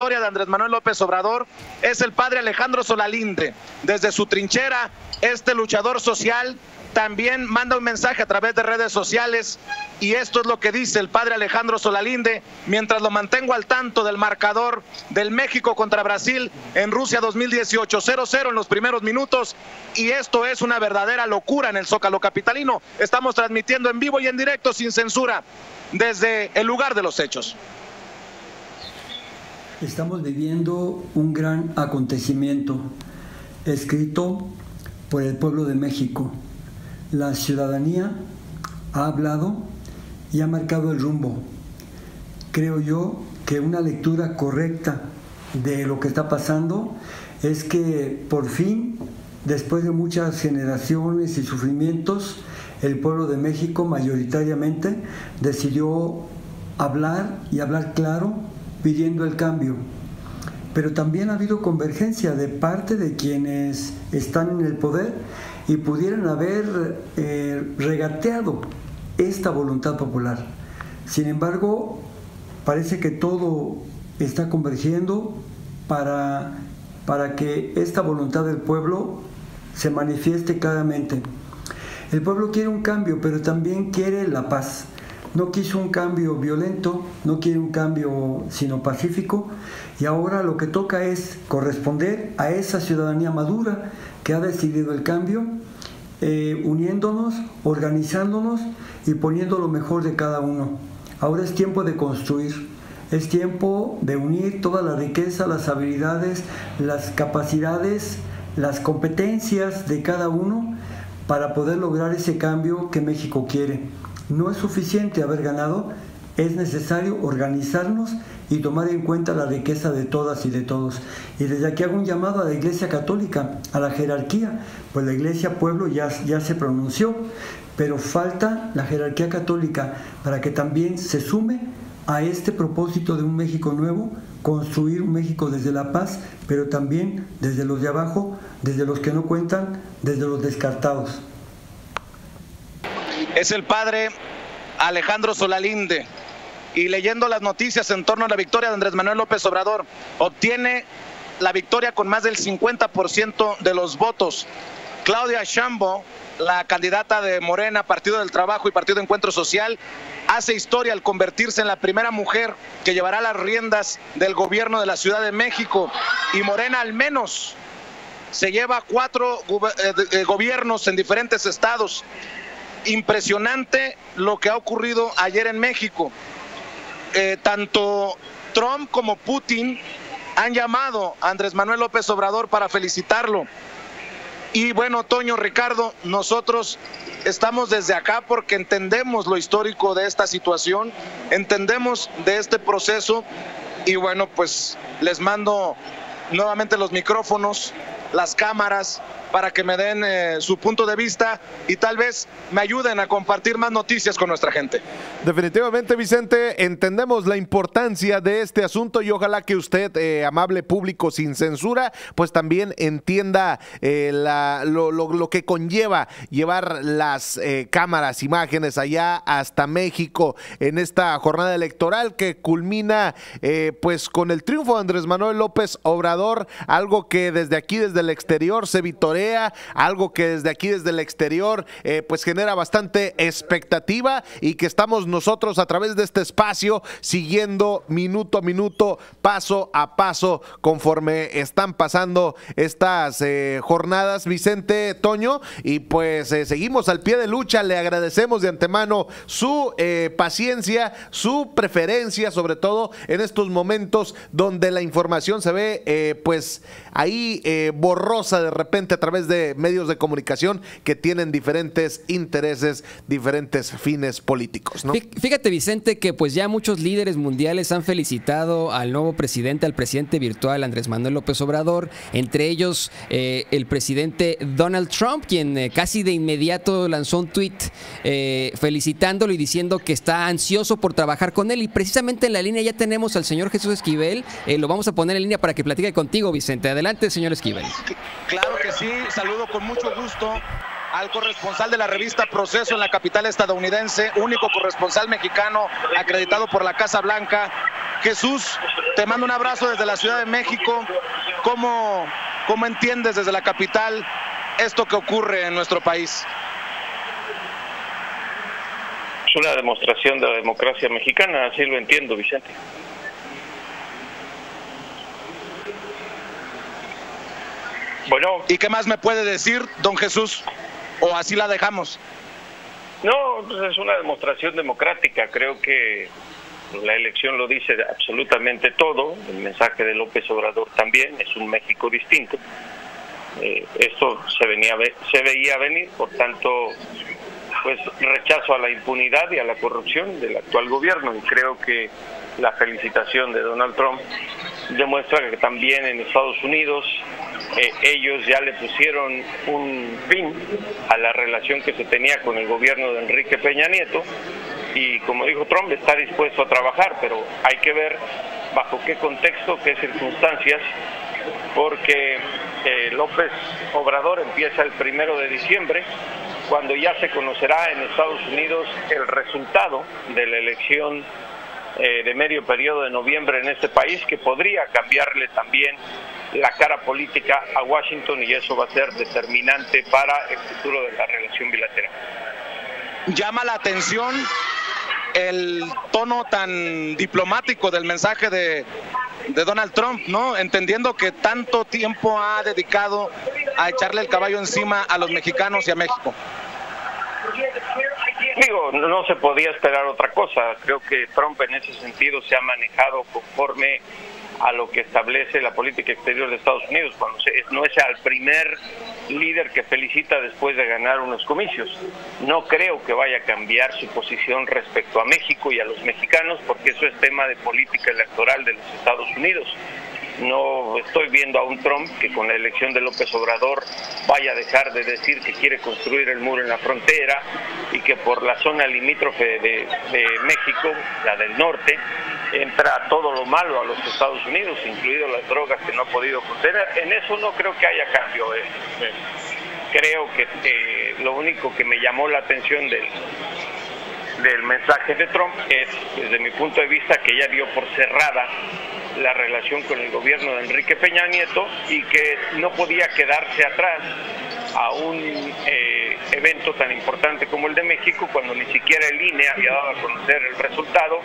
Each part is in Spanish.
de Andrés Manuel López Obrador es el padre Alejandro Solalinde. Desde su trinchera, este luchador social también manda un mensaje a través de redes sociales, y esto es lo que dice el padre Alejandro Solalinde mientras lo mantengo al tanto del marcador del México contra Brasil en Rusia 2018, 0-0 en los primeros minutos, y esto es una verdadera locura en el Zócalo capitalino. Estamos transmitiendo en vivo y en directo, sin censura, desde el lugar de los hechos. Estamos viviendo un gran acontecimiento escrito por el pueblo de México. La ciudadanía ha hablado y ha marcado el rumbo. Creo yo que una lectura correcta de lo que está pasando es que por fin, después de muchas generaciones y sufrimientos, el pueblo de México mayoritariamente decidió hablar y hablar claro, pidiendo el cambio. Pero también ha habido convergencia de parte de quienes están en el poder y pudieran haber regateado esta voluntad popular. Sin embargo, parece que todo está convergiendo para que esta voluntad del pueblo se manifieste claramente. El pueblo quiere un cambio, pero también quiere la paz. No quiso un cambio violento, no quiere un cambio sino pacífico, y ahora lo que toca es corresponder a esa ciudadanía madura que ha decidido el cambio, uniéndonos, organizándonos y poniendo lo mejor de cada uno. Ahora es tiempo de construir, es tiempo de unir toda la riqueza, las habilidades, las capacidades, las competencias de cada uno para poder lograr ese cambio que México quiere. No es suficiente haber ganado, es necesario organizarnos y tomar en cuenta la riqueza de todas y de todos. Y desde aquí hago un llamado a la Iglesia Católica, a la jerarquía, pues la Iglesia Pueblo ya se pronunció, pero falta la jerarquía católica para que también se sume a este propósito de un México nuevo, construir un México desde la paz, pero también desde los de abajo, desde los que no cuentan, desde los descartados. Es el padre Alejandro Solalinde, y leyendo las noticias en torno a la victoria de Andrés Manuel López Obrador, obtiene la victoria con más del 50% de los votos. Claudia Sheinbaum, la candidata de Morena, Partido del Trabajo y Partido Encuentro Social, hace historia al convertirse en la primera mujer que llevará las riendas del gobierno de la Ciudad de México, y Morena al menos se lleva 4 gobiernos en diferentes estados. Impresionante lo que ha ocurrido ayer en México. Tanto Trump como Putin han llamado a Andrés Manuel López Obrador para felicitarlo. Y bueno, Toño, Ricardo, nosotros estamos desde acá porque entendemos lo histórico de esta situación, entendemos de este proceso, y bueno, pues les mando nuevamente los micrófonos, las cámaras, para que me den su punto de vista y tal vez me ayuden a compartir más noticias con nuestra gente. Definitivamente, Vicente, entendemos la importancia de este asunto, y ojalá que usted, amable público sin censura, pues también entienda lo que conlleva llevar las cámaras, imágenes allá hasta México en esta jornada electoral que culmina pues con el triunfo de Andrés Manuel López Obrador, algo que desde aquí, desde el exterior, se vitorea, algo que desde aquí, desde el exterior, pues genera bastante expectativa, y que estamos nosotros a través de este espacio siguiendo minuto a minuto, paso a paso, conforme están pasando estas jornadas, Vicente, Toño, y pues seguimos al pie de lucha. Le agradecemos de antemano su paciencia, su preferencia, sobre todo en estos momentos donde la información se ve pues ahí borrosa de repente a través de medios de comunicación que tienen diferentes intereses, diferentes fines políticos, ¿no? Fíjate, Vicente, que pues ya muchos líderes mundiales han felicitado al nuevo presidente, al presidente virtual Andrés Manuel López Obrador, entre ellos el presidente Donald Trump, quien casi de inmediato lanzó un tuit felicitándolo y diciendo que está ansioso por trabajar con él, y precisamente en la línea ya tenemos al señor Jesús Esquivel, lo vamos a poner en línea para que platique contigo, Vicente. Adelante, señor Esquivel. Claro que sí, saludo con mucho gusto al corresponsal de la revista Proceso en la capital estadounidense, único corresponsal mexicano acreditado por la Casa Blanca, Jesús, te mando un abrazo desde la Ciudad de México. ¿Cómo entiendes desde la capital esto que ocurre en nuestro país? Es una demostración de la democracia mexicana, así lo entiendo, Vicente. Bueno. ¿Y qué más me puede decir, don Jesús? ¿O así la dejamos? No, pues es una demostración democrática. Creo que la elección lo dice absolutamente todo. El mensaje de López Obrador también es un México distinto. Esto se veía venir, por tanto, pues rechazo a la impunidad y a la corrupción del actual gobierno, y creo que la felicitación de Donald Trump demuestra que también en Estados Unidos ellos ya le pusieron un fin a la relación que se tenía con el gobierno de Enrique Peña Nieto, y como dijo Trump, está dispuesto a trabajar, pero hay que ver bajo qué contexto, qué circunstancias, porque López Obrador empieza el 1 de diciembre, cuando ya se conocerá en Estados Unidos el resultado de la elección de medio periodo de noviembre en este país, que podría cambiarle también la cara política a Washington, y eso va a ser determinante para el futuro de la relación bilateral. Llama la atención el tono tan diplomático del mensaje de Donald Trump, ¿no? Entendiendo que tanto tiempo ha dedicado a echarle el caballo encima a los mexicanos y a México. Digo, no se podía esperar otra cosa. Creo que Trump en ese sentido se ha manejado conforme a lo que establece la política exterior de Estados Unidos, cuando no es al primer líder que felicita después de ganar unos comicios. No creo que vaya a cambiar su posición respecto a México y a los mexicanos, porque eso es tema de política electoral de los Estados Unidos. No estoy viendo a un Trump que con la elección de López Obrador vaya a dejar de decir que quiere construir el muro en la frontera, y que por la zona limítrofe de México, la del norte, entra todo lo malo a los Estados Unidos, incluido las drogas que no ha podido contener. En eso no creo que haya cambio. Creo que lo único que me llamó la atención del mensaje de Trump es, desde mi punto de vista, que ya dio por cerrada la relación con el gobierno de Enrique Peña Nieto, y que no podía quedarse atrás a un evento tan importante como el de México, cuando ni siquiera el INE había dado a conocer el resultado,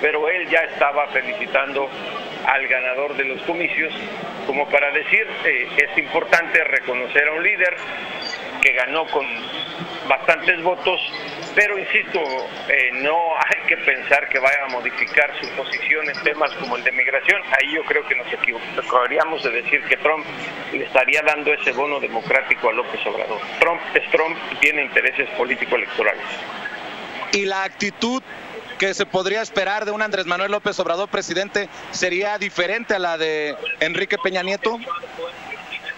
pero él ya estaba felicitando al ganador de los comicios, como para decir, es importante reconocer a un líder que ganó con bastantes votos, pero insisto, no hay que pensar que vaya a modificar su posición en temas como el de migración. Ahí yo creo que nos equivocaríamos de decir que Trump le estaría dando ese bono democrático a López Obrador. Trump es Trump y tiene intereses político-electorales. ¿Y la actitud que se podría esperar de un Andrés Manuel López Obrador presidente sería diferente a la de Enrique Peña Nieto?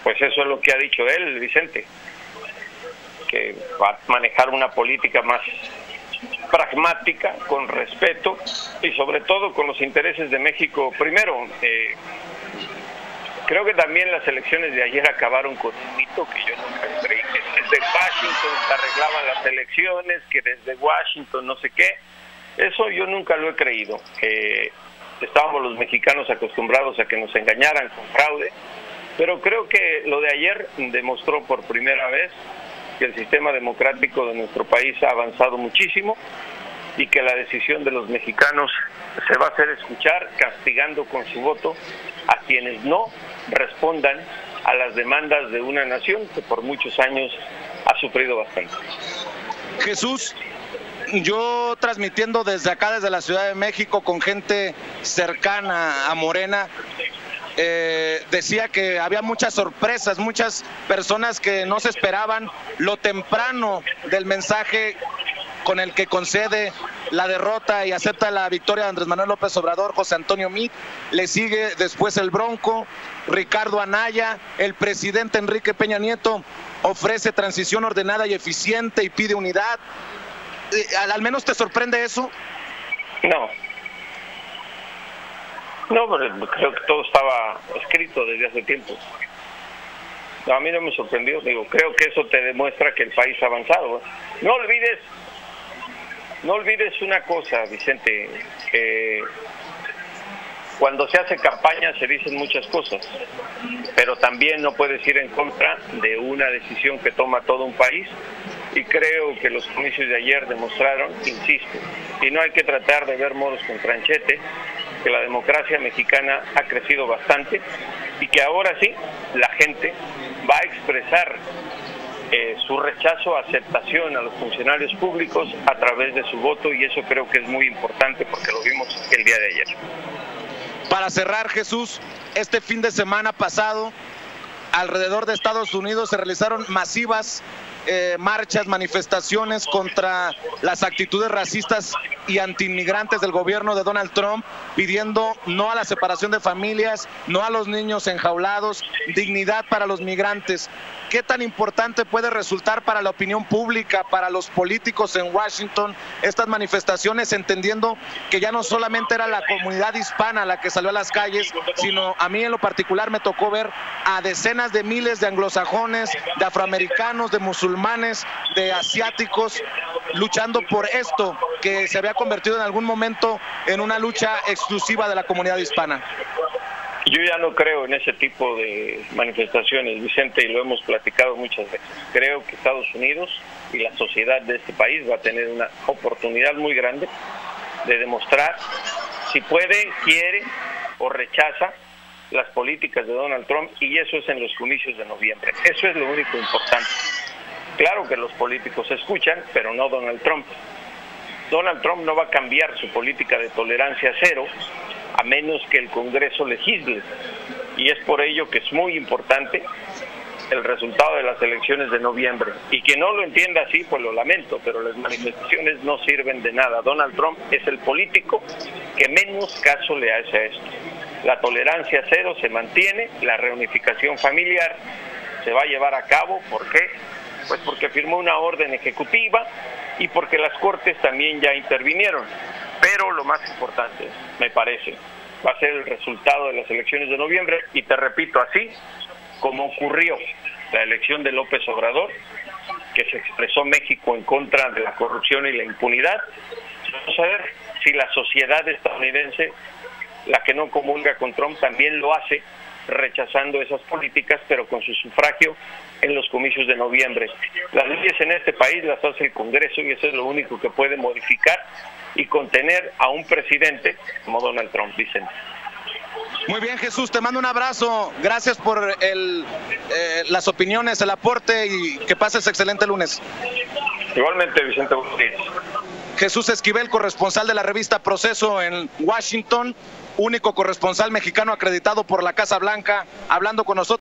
Pues eso es lo que ha dicho él, Vicente, que va a manejar una política más pragmática, con respeto y sobre todo con los intereses de México primero. Creo que también las elecciones de ayer acabaron con un mito que yo nunca creí, que desde Washington se arreglaban las elecciones, que desde Washington no sé qué. Eso yo nunca lo he creído. Estábamos los mexicanos acostumbrados a que nos engañaran con fraude, pero creo que lo de ayer demostró por primera vez que el sistema democrático de nuestro país ha avanzado muchísimo, y que la decisión de los mexicanos se va a hacer escuchar, castigando con su voto a quienes no respondan a las demandas de una nación que por muchos años ha sufrido bastante. Jesús, yo transmitiendo desde acá, desde la Ciudad de México, con gente cercana a Morena, decía que había muchas sorpresas, muchas personas que no se esperaban lo temprano del mensaje con el que concede la derrota y acepta la victoria de Andrés Manuel López Obrador, José Antonio Meade. Le sigue después el Bronco, Ricardo Anaya. El presidente Enrique Peña Nieto ofrece transición ordenada y eficiente y pide unidad. ¿Al menos te sorprende eso? No, pero creo que todo estaba escrito desde hace tiempo. No, a mí no me sorprendió. Creo que eso te demuestra que el país ha avanzado. No olvides una cosa, Vicente, que Cuando se hace campaña se dicen muchas cosas, pero también no puedes ir en contra de una decisión que toma todo un país, y creo que los comicios de ayer demostraron, insisto, y no hay que tratar de ver moros con tranchete, que la democracia mexicana ha crecido bastante y que ahora sí la gente va a expresar su rechazo, aceptación a los funcionarios públicos a través de su voto, y eso creo que es muy importante porque lo vimos el día de ayer. Para cerrar, Jesús, este fin de semana pasado, alrededor de Estados Unidos se realizaron masivas marchas, manifestaciones contra las actitudes racistas y antiinmigrantes del gobierno de Donald Trump, pidiendo no a la separación de familias, no a los niños enjaulados, dignidad para los migrantes. ¿Qué tan importante puede resultar para la opinión pública, para los políticos en Washington, estas manifestaciones, entendiendo que ya no solamente era la comunidad hispana la que salió a las calles, sino a mí en lo particular me tocó ver a decenas de miles de anglosajones, de afroamericanos, de musulmanes, de asiáticos, luchando por esto que se había convertido en algún momento en una lucha exclusiva de la comunidad hispana? Yo ya no creo en ese tipo de manifestaciones, Vicente, y lo hemos platicado muchas veces. Creo que Estados Unidos y la sociedad de este país va a tener una oportunidad muy grande de demostrar si puede, quiere o rechaza las políticas de Donald Trump, y eso es en los comicios de noviembre. Eso es lo único importante. Claro que los políticos escuchan, pero no Donald Trump. Donald Trump no va a cambiar su política de tolerancia cero a menos que el Congreso legisle, y es por ello que es muy importante el resultado de las elecciones de noviembre. Y quien no lo entienda así, pues lo lamento, pero las manifestaciones no sirven de nada. Donald Trump es el político que menos caso le hace a esto. La tolerancia cero se mantiene, la reunificación familiar se va a llevar a cabo. ¿Por qué? Pues porque firmó una orden ejecutiva y porque las Cortes también ya intervinieron. Pero lo más importante, me parece, va a ser el resultado de las elecciones de noviembre, y te repito, así como ocurrió la elección de López Obrador, que se expresó México en contra de la corrupción y la impunidad. Vamos a ver si la sociedad estadounidense, la que no comulga con Trump, también lo hace, rechazando esas políticas, pero con su sufragio en los comicios de noviembre. Las leyes en este país las hace el Congreso, y eso es lo único que puede modificar y contener a un presidente como Donald Trump, Vicente. Muy bien, Jesús, te mando un abrazo. Gracias por las opiniones, el aporte, y que pases excelente lunes. Igualmente, Vicente. Jesús Esquivel, corresponsal de la revista Proceso en Washington, único corresponsal mexicano acreditado por la Casa Blanca, hablando con nosotros.